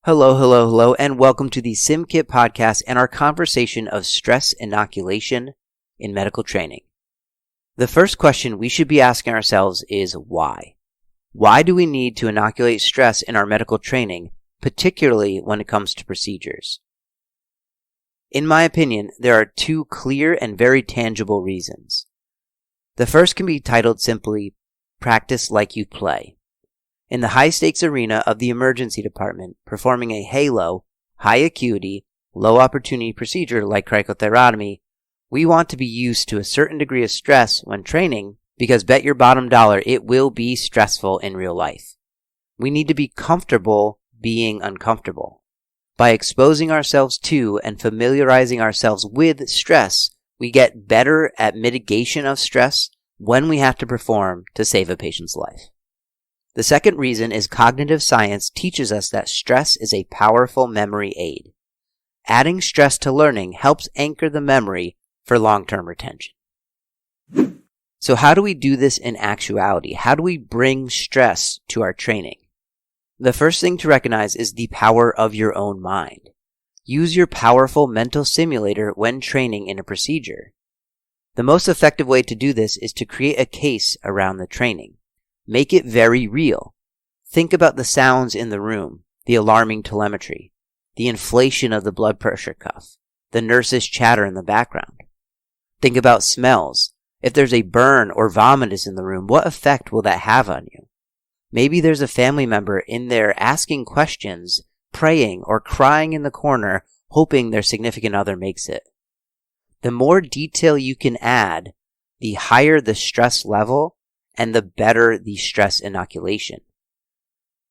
Hello, and welcome to the SimKit podcast and our conversation of stress inoculation in medical training. The first question we should be asking ourselves is why? Why do we need to inoculate stress in our medical training, particularly when it comes to procedures? In my opinion, there are two clear and very tangible reasons. The first can be titled simply, practice like you play. In the high-stakes arena of the emergency department, performing a HALO, high acuity, low opportunity procedure like cricothyrotomy, we want to be used to a certain degree of stress when training because bet your bottom dollar it will be stressful in real life. We need to be comfortable being uncomfortable. By exposing ourselves to and familiarizing ourselves with stress, we get better at mitigation of stress when we have to perform to save a patient's life. The second reason is cognitive science teaches us that stress is a powerful memory aid. Adding stress to learning helps anchor the memory for long-term retention. So how do we do this in actuality? How do we bring stress to our training? The first thing to recognize is the power of your own mind. Use your powerful mental simulator when training in a procedure. The most effective way to do this is to create a case around the training. Make it very real. Think about the sounds in the room, the alarming telemetry, the inflation of the blood pressure cuff, the nurse's chatter in the background. Think about smells. If there's a burn or vomitus in the room, what effect will that have on you? Maybe there's a family member in there asking questions, praying, or crying in the corner, hoping their significant other makes it. The more detail you can add, the higher the stress level, and the better the stress inoculation.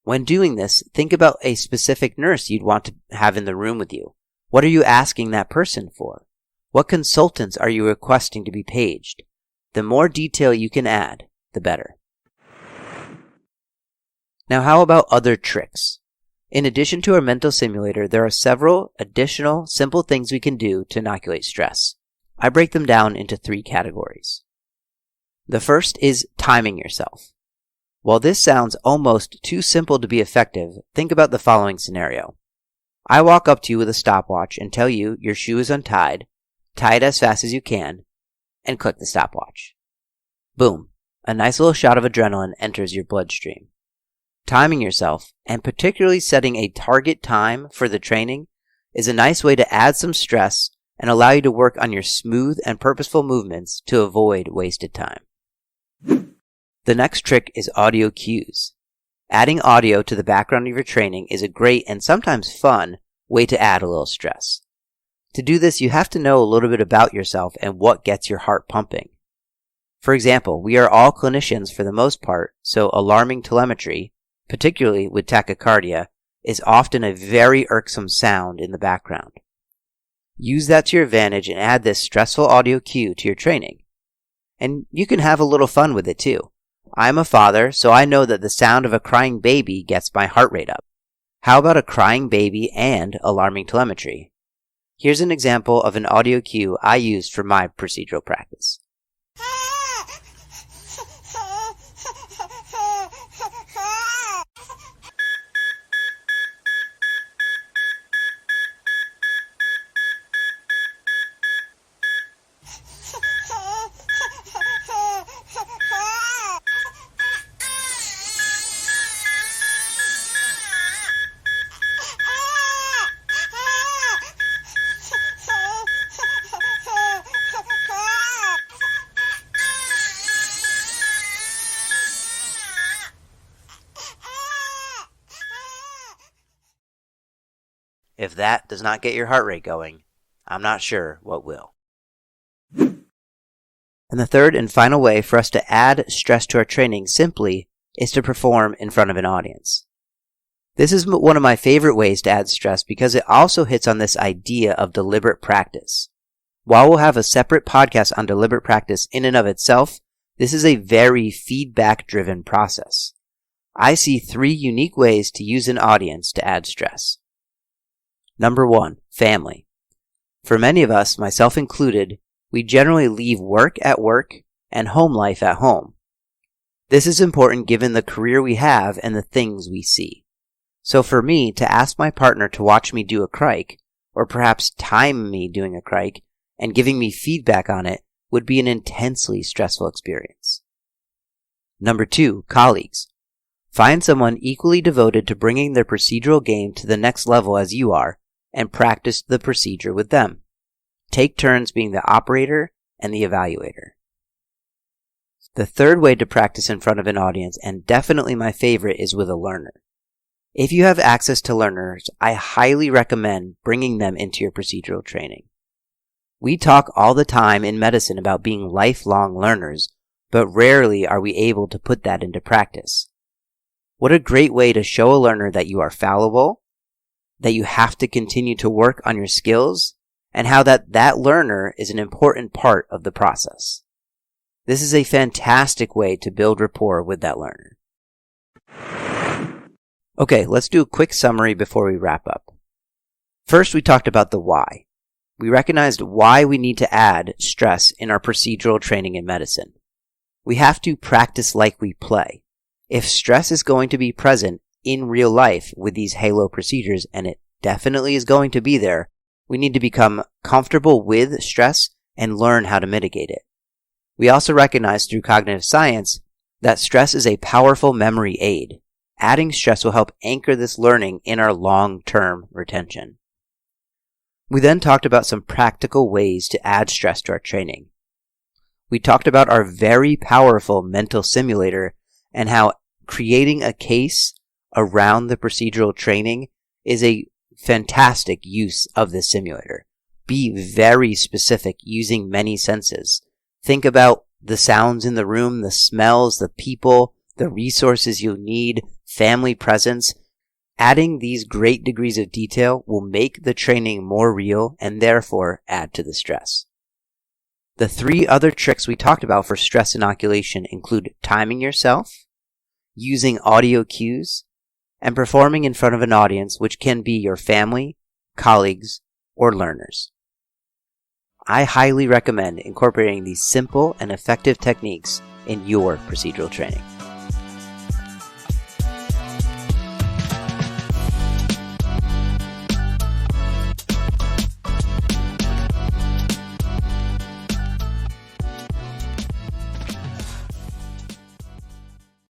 When doing this, think about a specific nurse you'd want to have in the room with you. What are you asking that person for? What consultants are you requesting to be paged? The more detail you can add, the better. Now, how about other tricks? In addition to our mental simulator, there are several additional simple things we can do to inoculate stress. I break them down into three categories. The first is timing yourself. While this sounds almost too simple to be effective, think about the following scenario. I walk up to you with a stopwatch and tell you your shoe is untied, tie it as fast as you can, and click the stopwatch. Boom, a nice little shot of adrenaline enters your bloodstream. Timing yourself, and particularly setting a target time for the training, is a nice way to add some stress and allow you to work on your smooth and purposeful movements to avoid wasted time. The next trick is audio cues. Adding audio to the background of your training is a great and sometimes fun way to add a little stress. To do this, you have to know a little bit about yourself and what gets your heart pumping. For example, we are all clinicians for the most part, so alarming telemetry, particularly with tachycardia, is often a very irksome sound in the background. Use that to your advantage and add this stressful audio cue to your training. And you can have a little fun with it too. I'm a father, so I know that the sound of a crying baby gets my heart rate up. How about a crying baby and alarming telemetry? Here's an example of an audio cue I used for my procedural practice. If that does not get your heart rate going, I'm not sure what will. And the third and final way for us to add stress to our training simply is to perform in front of an audience. This is one of my favorite ways to add stress because it also hits on this idea of deliberate practice. While we'll have a separate podcast on deliberate practice in and of itself, this is a very feedback-driven process. I see three unique ways to use an audience to add stress. Number 1, family. For many of us, myself included, we generally leave work at work and home life at home. This is important given the career we have and the things we see. So for me, to ask my partner to watch me do a crike, or perhaps time me doing a crike, and giving me feedback on it would be an intensely stressful experience. Number 2, colleagues. Find someone equally devoted to bringing their procedural game to the next level as you are, and practice the procedure with them. Take turns being the operator and the evaluator. The third way to practice in front of an audience, and definitely my favorite, is with a learner. If you have access to learners, I highly recommend bringing them into your procedural training. We talk all the time in medicine about being lifelong learners, but rarely are we able to put that into practice. What a great way to show a learner that you are fallible, that you have to continue to work on your skills, and how that learner is an important part of the process. This is a fantastic way to build rapport with that learner. Okay, let's do a quick summary before we wrap up. First, we talked about the why. We recognized why we need to add stress in our procedural training in medicine. We have to practice like we play. If stress is going to be present in real life with these halo procedures, and it definitely is going to be there, we need to become comfortable with stress and learn how to mitigate it. We also recognize through cognitive science that stress is a powerful memory aid. Adding stress will help anchor this learning in our long-term retention. We then talked about some practical ways to add stress to our training. We talked about our very powerful mental simulator and how creating a case around the procedural training is a fantastic use of this simulator. Be very specific using many senses. Think about the sounds in the room, the smells, the people, the resources you need, family presence. Adding these great degrees of detail will make the training more real and therefore add to the stress. The 3 other tricks we talked about for stress inoculation include timing yourself, using audio cues, and performing in front of an audience, which can be your family, colleagues, or learners. I highly recommend incorporating these simple and effective techniques in your procedural training.